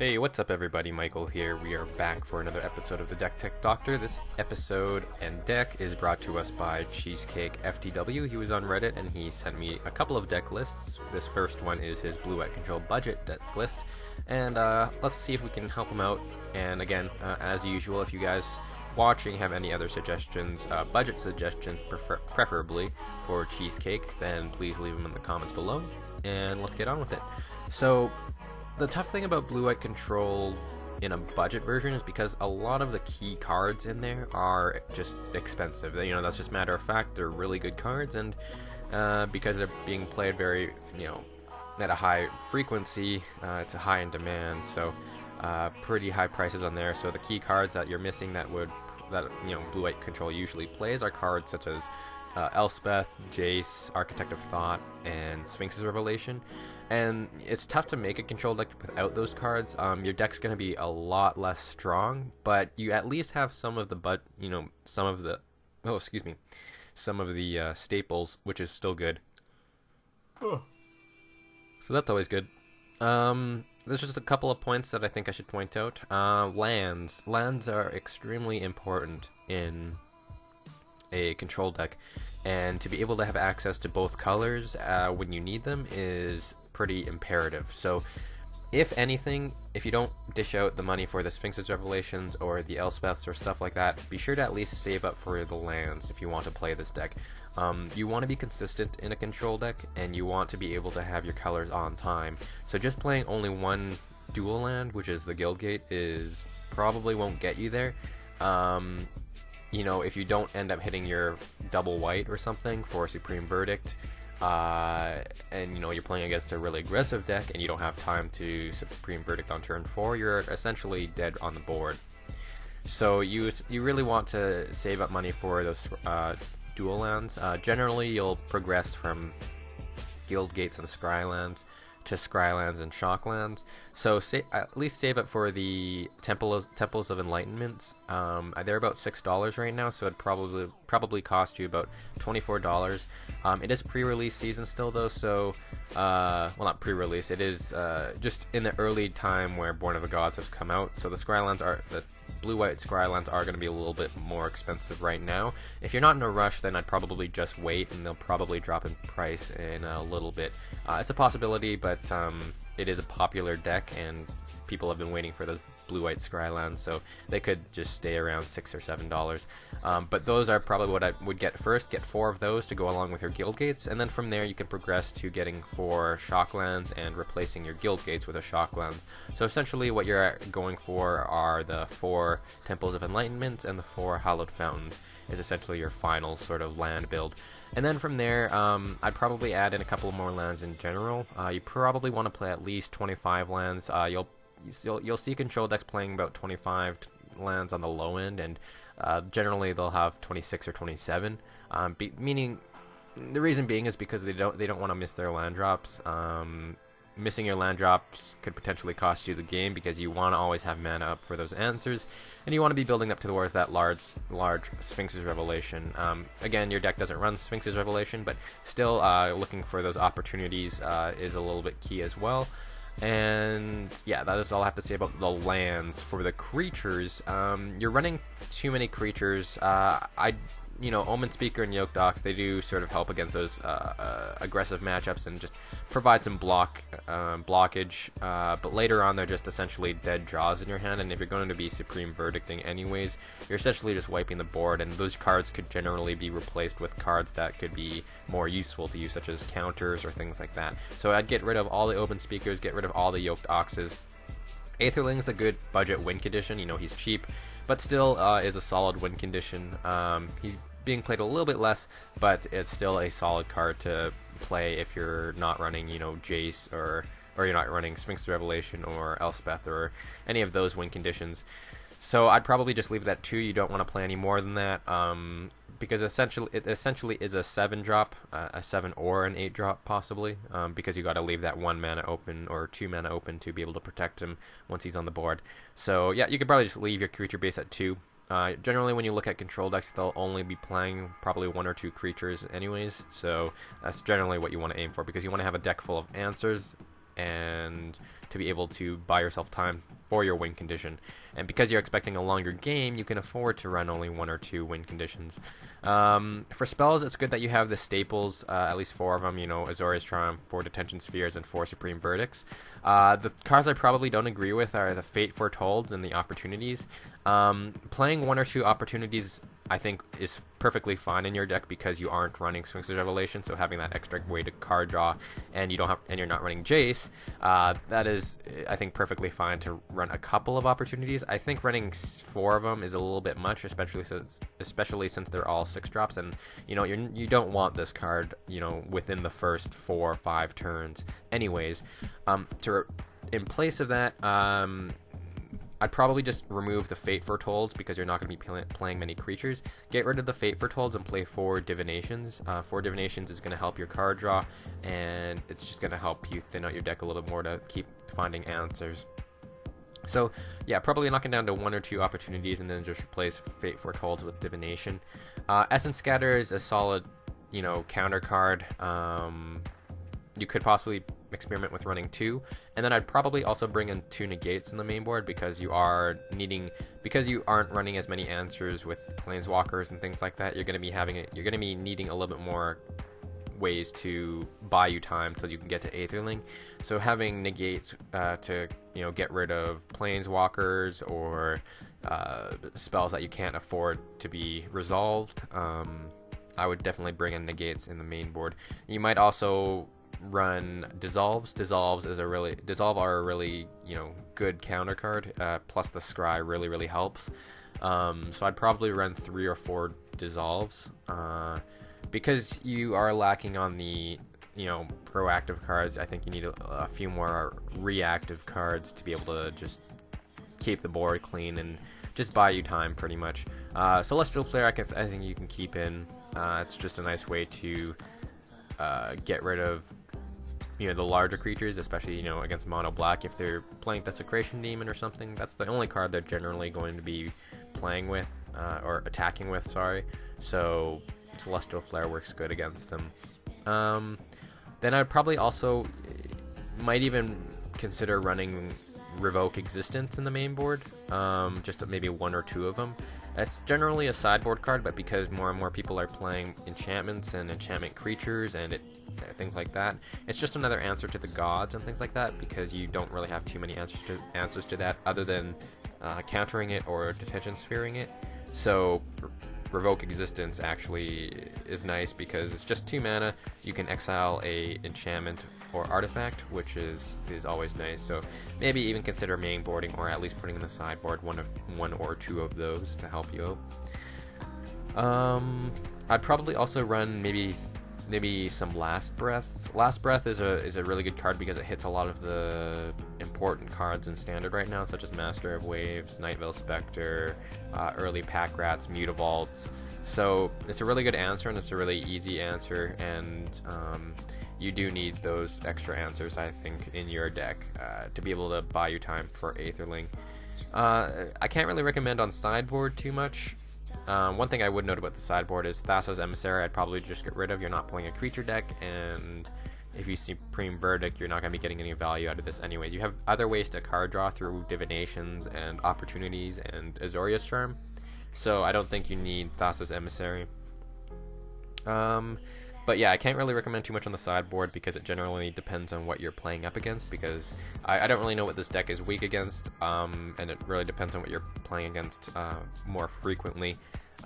Hey, what's up everybody? Michael here. We are back for another episode of the Deck Tech Doctor. This episode and deck is brought to us by cheesecakeFTW. He was on Reddit and he sent me a couple of deck lists. This first one is his Blue-White Control budget deck list. And let's see if we can help him out. And again, as usual, if you guys watching have any other suggestions, budget suggestions preferably for Cheesecake, then please leave them in the comments below. And let's get on with it. So, the tough thing about Blue-White Control in a budget version is because a lot of the key cards in there are just expensive. You know, that's just matter of fact. They're really good cards, and because they're being played very, at a high frequency, it's a high in demand. So, pretty high prices on there. So the key cards that you're missing that Blue-White Control usually plays are cards such as Elspeth, Jace, Architect of Thought, and Sphinx's Revelation. And it's tough to make a control deck without those cards. Your deck's going to be a lot less strong, but you at least have some of the staples, which is still good. Oh. So that's always good. There's just a couple of points that I think I should point out. Lands. Lands are extremely important in a control deck, and to be able to have access to both colors when you need them is pretty imperative. So if anything, if you don't dish out the money for the Sphinx's Revelations or the Elspeths or stuff like that, be sure to at least save up for the lands if you want to play this deck. You want to be consistent in a control deck, and you want to be able to have your colors on time. So just playing only one dual land, which is the Guildgate, is probably won't get you there. If you don't end up hitting your double white or something for Supreme Verdict, and you're playing against a really aggressive deck and you don't have time to Supreme Verdict on turn 4, you're essentially dead on the board. So you really want to save up money for those dual lands. Generally you'll progress from Guildgates and Scrylands to Scrylands and Shocklands. So at least save up for the Temples of Enlightenment. They're about $6 right now, so it'd probably cost you about $24. It is pre-release season still though, so well, not pre-release. It is just in the early time where Born of the Gods has come out. So the Blue-White Scrylands are going to be a little bit more expensive right now. If you're not in a rush, then I'd probably just wait, and they'll probably drop in price in a little bit. It's a possibility, but it is a popular deck, and people have been waiting for those Blue-White Scrylands, so they could just stay around $6 or $7. But those are probably what I would get first. Get 4 of those to go along with your Guildgates, and then from there you can progress to getting 4 Shocklands and replacing your Guildgates with a Shocklands. So essentially what you're going for are the 4 Temples of Enlightenment and the 4 Hallowed Fountains is essentially your final sort of land build. And then from there, I'd probably add in a couple more lands in general. You probably want to play at least 25 lands. You'll see control decks playing about 25 lands on the low end, and generally they'll have 26 or 27. Meaning, the reason being is because they don't want to miss their land drops. Missing your land drops could potentially cost you the game because you want to always have mana up for those answers, and you want to be building up towards that large Sphinx's Revelation. Again, your deck doesn't run Sphinx's Revelation, but still looking for those opportunities is a little bit key as well. And yeah, that is all I have to say about the lands. For the creatures, you're running too many creatures. Omen Speaker and Yoke Docs, they do sort of help against those aggressive matchups and just provide some blockage, but later on they're just essentially dead draws in your hand, and if you're going to be Supreme Verdicting anyways, you're essentially just wiping the board, and those cards could generally be replaced with cards that could be more useful to you, such as counters or things like that. So I'd get rid of all the Open Speakers, get rid of all the Yoked Oxes. Aetherling's a good budget win condition. He's cheap, but still is a solid win condition. He's being played a little bit less, but it's still a solid card to play if you're not running, Jace or you're not running Sphinx's Revelation or Elspeth or any of those win conditions. So I'd probably just leave it at 2. You don't want to play any more than that, because it essentially is a 7-drop, a 7 or an 8-drop possibly, because you got to leave that 1 mana open or 2 mana open to be able to protect him once he's on the board. So yeah, you could probably just leave your creature base at 2. Generally, when you look at control decks, they'll only be playing probably 1 or 2 creatures anyways, so that's generally what you want to aim for, because you want to have a deck full of answers, and to be able to buy yourself time for your win condition. And because you're expecting a longer game, you can afford to run only 1 or 2 win conditions. For spells, it's good that you have the staples, at least 4 of them, you know, Azorius Triumph, 4 Detention Spheres, and 4 Supreme Verdicts. The cards I probably don't agree with are the Fate Foretold and the Opportunities. Playing 1 or 2 Opportunities, I think, is perfectly fine in your deck because you aren't running Sphinx's Revelation, so having that extra way to card draw, and you're not running Jace, that is, I think, perfectly fine to run a couple of Opportunities. I think running 4 of them is a little bit much, especially since they're all 6-drops, and you know you don't want this card, you know, within the first 4 or 5 turns. Anyways, in place of that, I'd probably just remove the Fate Foretolds because you're not going to be playing many creatures. Get rid of the Fate Foretolds and play 4 Divinations. 4 Divinations is going to help your card draw, and it's just going to help you thin out your deck a little more to keep finding answers. So, yeah, probably knocking down to 1 or 2 Opportunities and then just replace Fate Foretolds with Divination. Essence Scatter is a solid, you know, counter card. You could possibly experiment with running 2, and then I'd probably also bring in 2 negates in the main board because you aren't running as many answers with planeswalkers and things like that. You're going to be needing a little bit more ways to buy you time till you can get to Aetherling. So having negates to, you know, get rid of planeswalkers or spells that you can't afford to be resolved, I would definitely bring in negates in the main board. You might also run dissolves. Dissolve are a really, you know, good counter card. Plus the scry really helps. So I'd probably run 3 or 4 dissolves. Because you are lacking on the, you know, proactive cards. I think you need a few more reactive cards to be able to just keep the board clean and just buy you time pretty much. Celestial Flare I think you can keep in. It's just a nice way to get rid of, you know, the larger creatures, especially, you know, against mono black. If they're playing Desecration Demon or something, that's the only card they're generally going to be playing with, or attacking with, sorry. So Celestial Flare works good against them. Then I'd probably also might even consider running Revoke Existence in the main board, just maybe 1 or 2 of them. It's generally a sideboard card, but because more and more people are playing enchantments and enchantment creatures and things like that, it's just another answer to the gods and things like that, because you don't really have too many answers to that other than countering it or detention sphering it. So Revoke Existence actually is nice because it's just 2 mana. You can exile a enchantment or artifact, which is always nice. So maybe even consider main boarding, or at least putting in the sideboard 1 or 2 of those to help you out. I'd probably also run maybe some Last Breath. Last Breath is a really good card because it hits a lot of the important cards in Standard right now, such as Master of Waves, Night Veil Spectre, early Pack Rats, Mutavaults. So it's a really good answer, and it's a really easy answer, and you do need those extra answers, I think, in your deck to be able to buy you time for Aetherling. I can't really recommend on sideboard too much. One thing I would note about the sideboard is Thassa's Emissary I'd probably just get rid of. You're not playing a creature deck, and if you Supreme Verdict, you're not going to be getting any value out of this anyways. You have other ways to card draw through Divinations and Opportunities and Azorius Charm, so I don't think you need Thassa's Emissary. But yeah, I can't really recommend too much on the sideboard because it generally depends on what you're playing up against, because I don't really know what this deck is weak against, and it really depends on what you're playing against more frequently.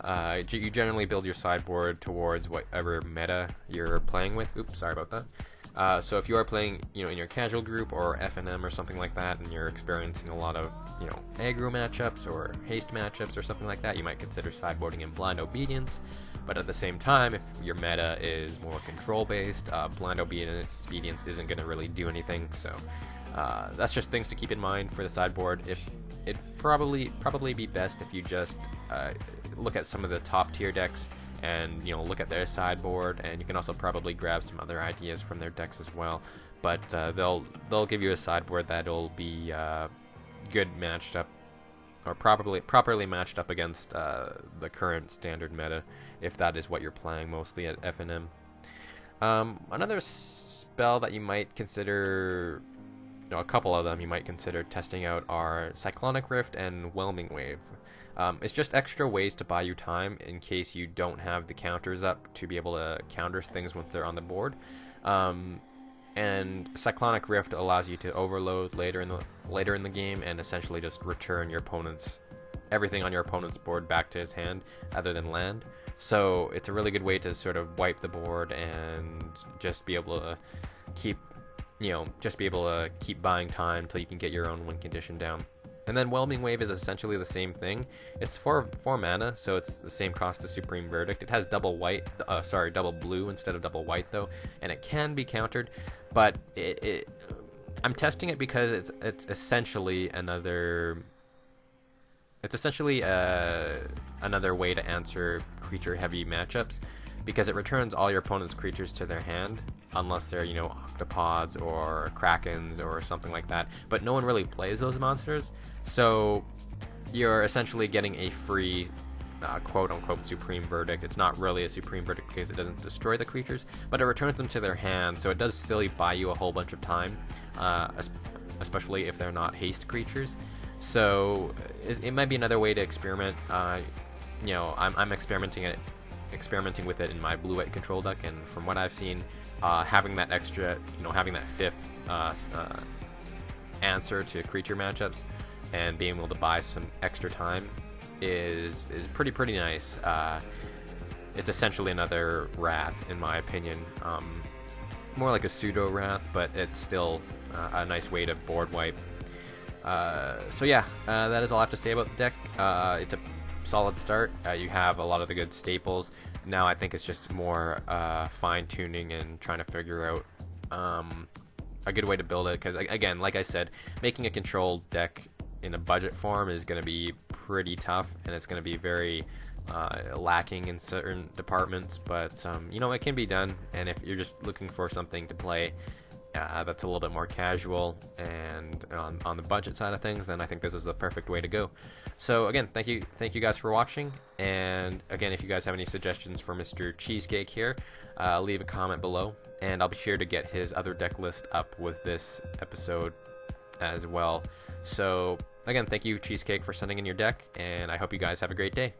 You generally build your sideboard towards whatever meta you're playing with. Oops, sorry about that. So if you are playing, you know, in your casual group or FNM or something like that, and you're experiencing a lot of, you know, aggro matchups or haste matchups or something like that, you might consider sideboarding in Blind Obedience. But at the same time, if your meta is more control-based, Blind Obedience isn't going to really do anything. So that's just things to keep in mind for the sideboard. It'd probably be best if you just look at some of the top-tier decks and, you know, look at their sideboard, and you can also probably grab some other ideas from their decks as well. But they'll give you a sideboard that'll be good matched up, or properly matched up against the current Standard meta, if that is what you're playing mostly at FNM. Another spell that you might consider a couple of them you might consider testing out are Cyclonic Rift and Whelming Wave. It's just extra ways to buy you time in case you don't have the counters up to be able to counter things once they're on the board. And Cyclonic Rift allows you to overload later in the game and essentially just return your opponent's everything on your opponent's board back to his hand other than land. So it's a really good way to sort of wipe the board and just be able to keep buying time until you can get your own win condition down. And then Whelming Wave is essentially the same thing. It's four mana, so it's the same cost as Supreme Verdict. It has double blue instead of double white though, and it can be countered. But I'm testing it because it's essentially another way to answer creature-heavy matchups, because it returns all your opponent's creatures to their hand, unless they're, octopods or krakens or something like that. But no one really plays those monsters, so you're essentially getting a free quote-unquote Supreme Verdict. It's not really a Supreme Verdict because it doesn't destroy the creatures, but it returns them to their hand, so it does still buy you a whole bunch of time, especially if they're not haste creatures. So it might be another way to experiment. I'm experimenting with it in my blue-white control deck, and from what I've seen, having that extra, having that fifth answer to creature matchups and being able to buy some extra time is pretty nice. It's essentially another Wrath, in my opinion. More like a pseudo Wrath, but it's still a nice way to board wipe. So yeah, that is all I have to say about the deck. It's a solid start. You have a lot of the good staples. Now I think it's just more fine-tuning and trying to figure out a good way to build it, because again, like I said, making a controlled deck in a budget form is going to be pretty tough, and it's going to be very lacking in certain departments, but it can be done. And if you're just looking for something to play that's a little bit more casual and on the budget side of things, then I think this is the perfect way to go. So again, thank you guys for watching, and again, if you guys have any suggestions for Mr. Cheesecake here, leave a comment below, and I'll be sure to get his other deck list up with this episode as well. So again, thank you, Cheesecake, for sending in your deck, and I hope you guys have a great day.